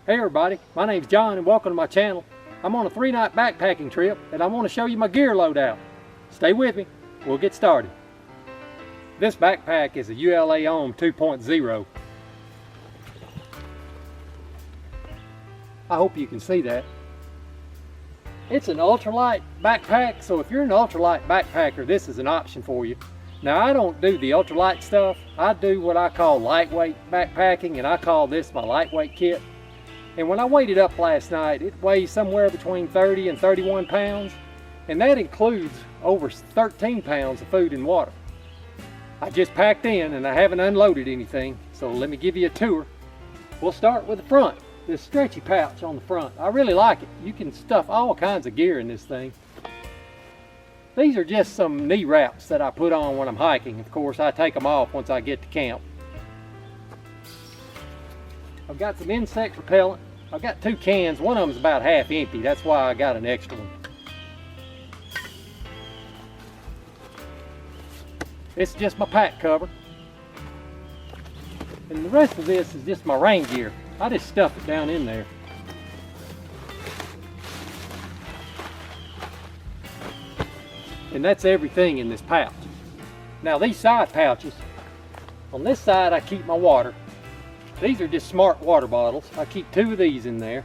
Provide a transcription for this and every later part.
Hey everybody, my name's John and welcome to my channel. I'm on a 3-night backpacking trip and I want to show you my gear loadout. Stay with me, we'll get started. This backpack is a ULA Ohm 2.0. I hope you can see that. It's an ultralight backpack, so if you're an ultralight backpacker, this is an option for you. Now I don't do the ultralight stuff, I do what I call lightweight backpacking, and I call this my lightweight kit. And when I weighed it up last night, it weighs somewhere between 30 and 31 pounds, and that includes over 13 pounds of food and water. I just packed in and I haven't unloaded anything, so let me give you a tour. We'll start with the front, this stretchy pouch on the front. I really like it. You can stuff all kinds of gear in this thing. These are just some knee wraps that I put on when I'm hiking. Of course, I take them off once I get to camp. I've got some insect repellent. I've got 2 cans. One of them is about half empty. That's why I got an extra one. It's just my pack cover. And the rest of this is just my rain gear. I just stuff it down in there. And that's everything in this pouch. Now these side pouches, on this side I keep my water. These are just smart water bottles. I keep 2 of these in there.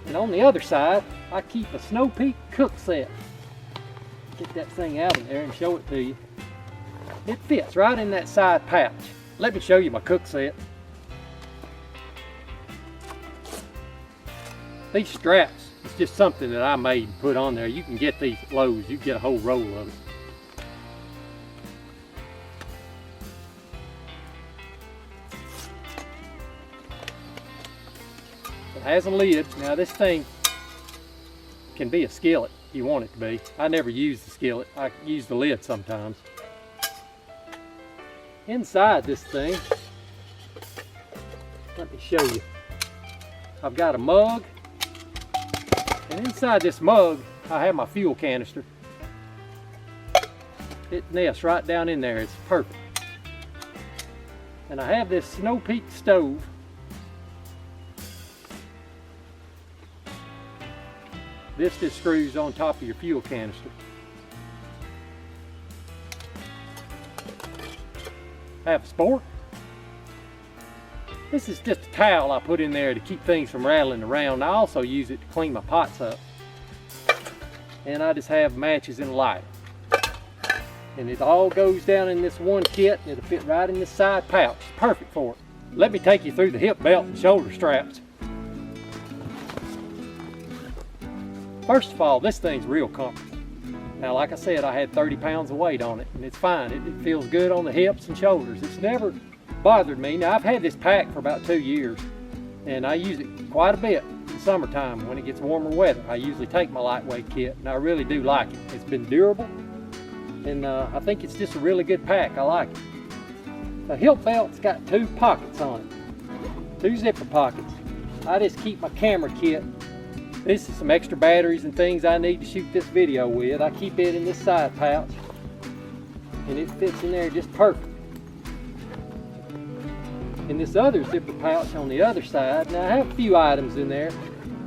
And on the other side, I keep a Snow Peak cook set. Get that thing out of there and show it to you. It fits right in that side pouch. Let me show you my cook set. These straps, it's just something that I made and put on there. You can get these at Lowe's. You can get a whole roll of it. It has a lid. Now this thing can be a skillet if you want it to be. I never use the skillet. I use the lid sometimes. Inside this thing, let me show you. I've got a mug, and inside this mug I have my fuel canister. It nests right down in there. It's perfect. And I have this Snow Peak stove. This just screws on top of your fuel canister. I have a spork. This is just a towel I put in there to keep things from rattling around. I also use it to clean my pots up. And I just have matches and a lighter. And it all goes down in this one kit. It'll fit right in this side pouch. It's perfect for it. Let me take you through the hip belt and shoulder straps. First of all, this thing's real comfortable. Now, like I said, I had 30 pounds of weight on it, and it's fine. It feels good on the hips and shoulders. It's never bothered me. Now, I've had this pack for about 2 years, and I use it quite a bit in summertime when it gets warmer weather. I usually take my lightweight kit, and I really do like it. It's been durable, and I think it's just a really good pack. I like it. The hip belt's got 2 pockets on it, 2 zipper pockets. I just keep my camera kit. This is some extra batteries and things I need to shoot this video with. I keep it in this side pouch, and it fits in there just perfect. In this other zipper pouch on the other side, now I have a few items in there.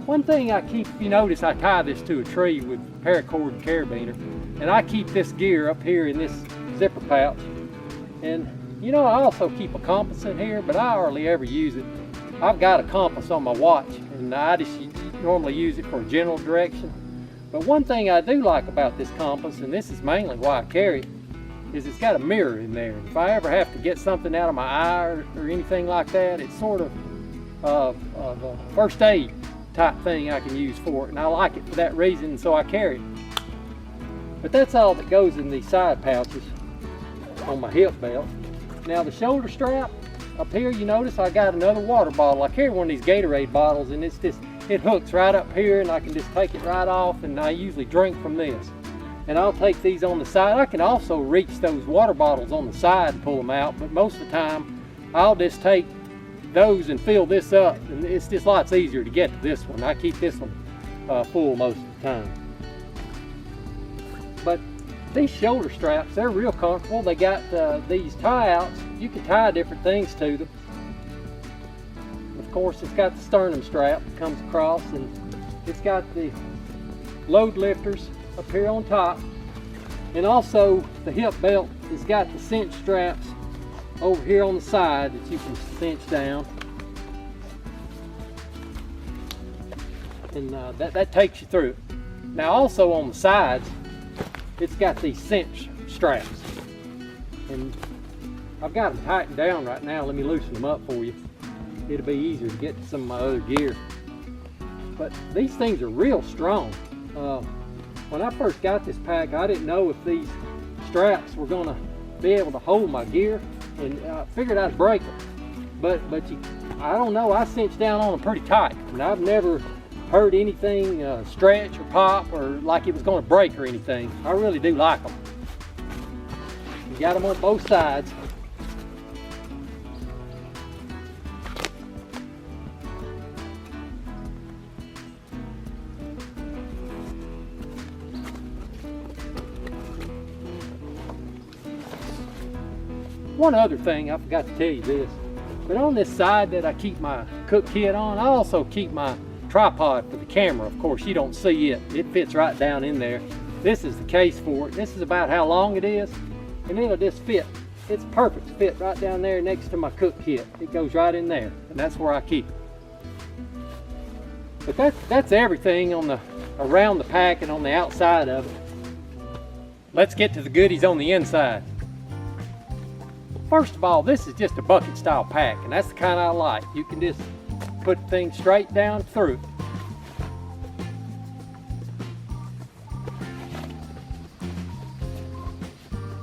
One thing I keep, if you notice, I tie this to a tree with paracord and carabiner, and I keep this gear up here in this zipper pouch. And you know, I also keep a compass in here, but I hardly ever use it. I've got a compass on my watch, and I just normally use it for general direction. But one thing I do like about this compass, and this is mainly why I carry it, is it's got a mirror in there. If I ever have to get something out of my eye or anything like that, it's sort of a first aid type thing I can use for it, and I like it for that reason, so I carry it. But that's all that goes in these side pouches on my hip belt. Now the shoulder strap up here, you notice I got another water bottle. I carry one of these Gatorade bottles, and it hooks right up here, and I can just take it right off, and I usually drink from this. And I'll take these on the side. I can also reach those water bottles on the side and pull them out, but most of the time I'll just take those and fill this up, and it's just lots easier to get to this one. I keep this one full most of the time. But these shoulder straps, they're real comfortable. They got these tie outs. You can tie different things to them. course, it's got the sternum strap that comes across, and it's got the load lifters up here on top, and also the hip belt has got the cinch straps over here on the side that you can cinch down, and that takes you through it. Now also on the sides, it's got these cinch straps, and I've got them tightened down right now. Let me loosen them up for you. It'll be easier to get to some of my other gear. But these things are real strong. When I first got this pack, I didn't know if these straps were gonna be able to hold my gear, and I figured I'd break them. But I don't know, I cinched down on them pretty tight, and I've never heard anything stretch or pop or like it was gonna break or anything. I really do like them. You got them on both sides. One other thing, I forgot to tell you this, but on this side that I keep my cook kit on, I also keep my tripod for the camera. Of course, you don't see it. It fits right down in there. This is the case for it. This is about how long it is, and it'll just fit. It's perfect fit right down there next to my cook kit. It goes right in there, and that's where I keep it. But that's everything on around the pack and on the outside of it. Let's get to the goodies on the inside. First of all, this is just a bucket style pack, and that's the kind I like. You can just put things straight down through.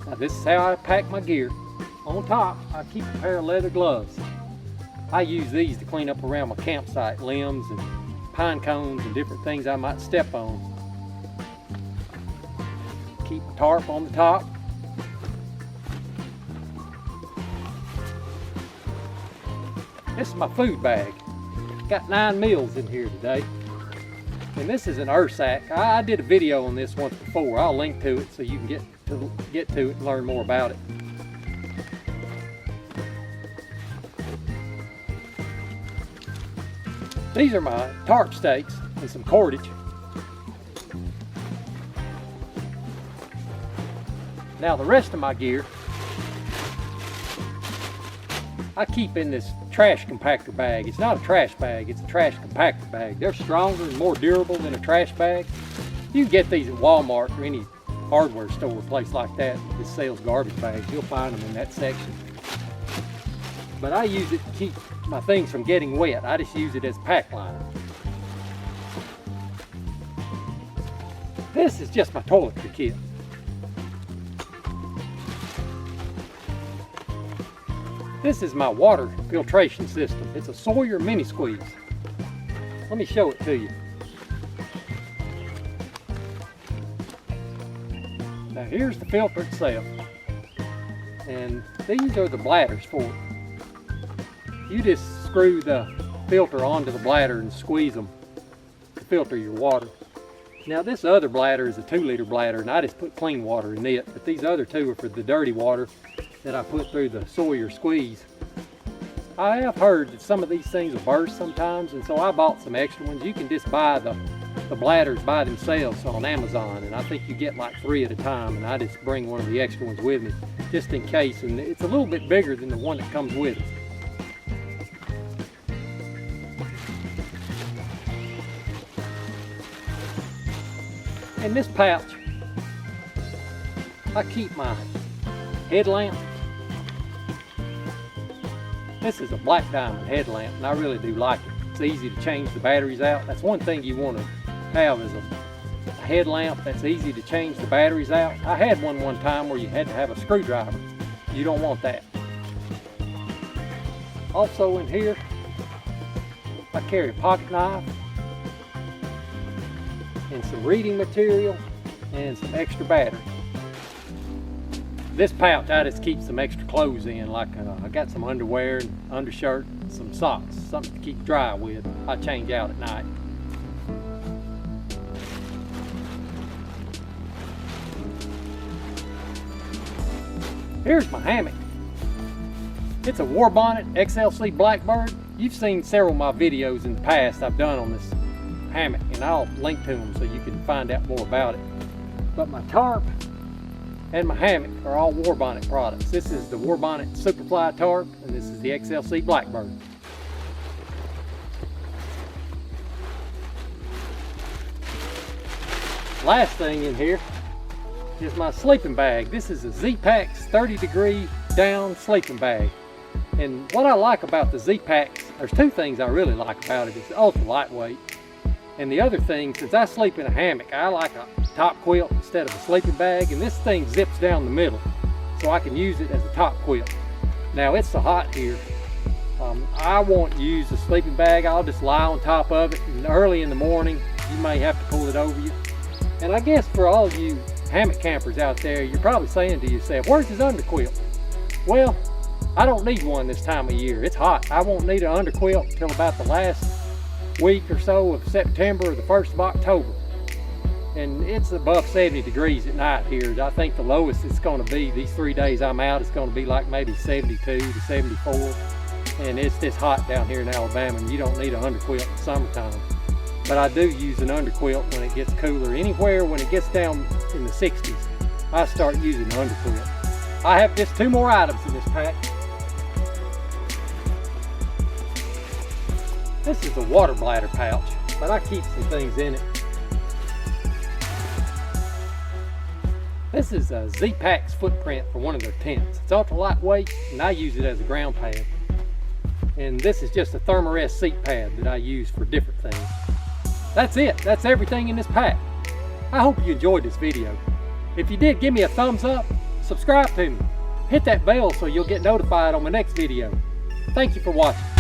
Now this is how I pack my gear. On top, I keep a pair of leather gloves. I use these to clean up around my campsite, limbs and pine cones and different things I might step on. Keep a tarp on the top. This is my food bag. Got 9 meals in here today. And this is an earth sack. I did a video on this once before. I'll link to it so you can get to it and learn more about it. These are my tarp stakes and some cordage. Now the rest of my gear I keep in this trash compactor bag. It's not a trash bag, it's a trash compactor bag. They're stronger and more durable than a trash bag. You can get these at Walmart or any hardware store or place like that that sells garbage bags. You'll find them in that section. But I use it to keep my things from getting wet. I just use it as pack liner. This is just my toiletry kit. This is my water filtration system. It's a Sawyer mini squeeze. Let me show it to you. Now here's the filter itself. And these are the bladders for it. You just screw the filter onto the bladder and squeeze them to filter your water. Now this other bladder is a 2-liter bladder, and I just put clean water in it, but these other two are for the dirty water that I put through the Sawyer squeeze. I have heard that some of these things will burst sometimes, and so I bought some extra ones. You can just buy the bladders by themselves on Amazon, and I think you get like 3 at a time, and I just bring one of the extra ones with me just in case, and it's a little bit bigger than the one that comes with it. In this pouch, I keep my headlamp. This is a black diamond headlamp, and I really do like it. It's easy to change the batteries out. That's one thing you want to have, is a headlamp that's easy to change the batteries out. I had one time where you had to have a screwdriver. You don't want that. Also in here, I carry a pocket knife and some reading material and some extra battery. This pouch I just keep some extra clothes in, like I got some underwear and undershirt, some socks, something to keep dry with. I change out at night. Here's my hammock. It's a War Bonnet XLC Blackbird. you've seen several of my videos in the past I've done on this hammock, and I'll link to them so you can find out more about it. But my tarp and my hammock are all Warbonnet products. This is the Warbonnet Superfly tarp, and this is the XLC Blackbird. Last thing in here is my sleeping bag. This is a Z-Packs 30-degree down sleeping bag. And what I like about the Z-Packs, there's two things I really like about it. It's ultra lightweight. And the other thing, since I sleep in a hammock, I like a top quilt instead of a sleeping bag. And this thing zips down the middle, so I can use it as a top quilt. Now it's so hot here. I won't use a sleeping bag. I'll just lie on top of it. And early in the morning, you may have to pull it over you. And I guess for all of you hammock campers out there, you're probably saying to yourself, where's his underquilt? Well, I don't need one this time of year. It's hot. I won't need an underquilt until about the last week or so of September or the 1st of October. And it's above 70 degrees at night here. I think the lowest it's going to be these 3 days I'm out, it's going to be like maybe 72 to 74. And it's this hot down here in Alabama, and you don't need an underquilt in the summertime. But I do use an underquilt when it gets cooler. Anywhere when it gets down in the 60s, I start using an underquilt. I have just 2 more items in this pack. This is a water bladder pouch, but I keep some things in it. This is a Z-Packs footprint for one of their tents. It's ultra lightweight, and I use it as a ground pad. And this is just a Thermarest seat pad that I use for different things. That's it. That's everything in this pack. I hope you enjoyed this video. If you did, give me a thumbs up, subscribe to me, hit that bell so you'll get notified on my next video. Thank you for watching.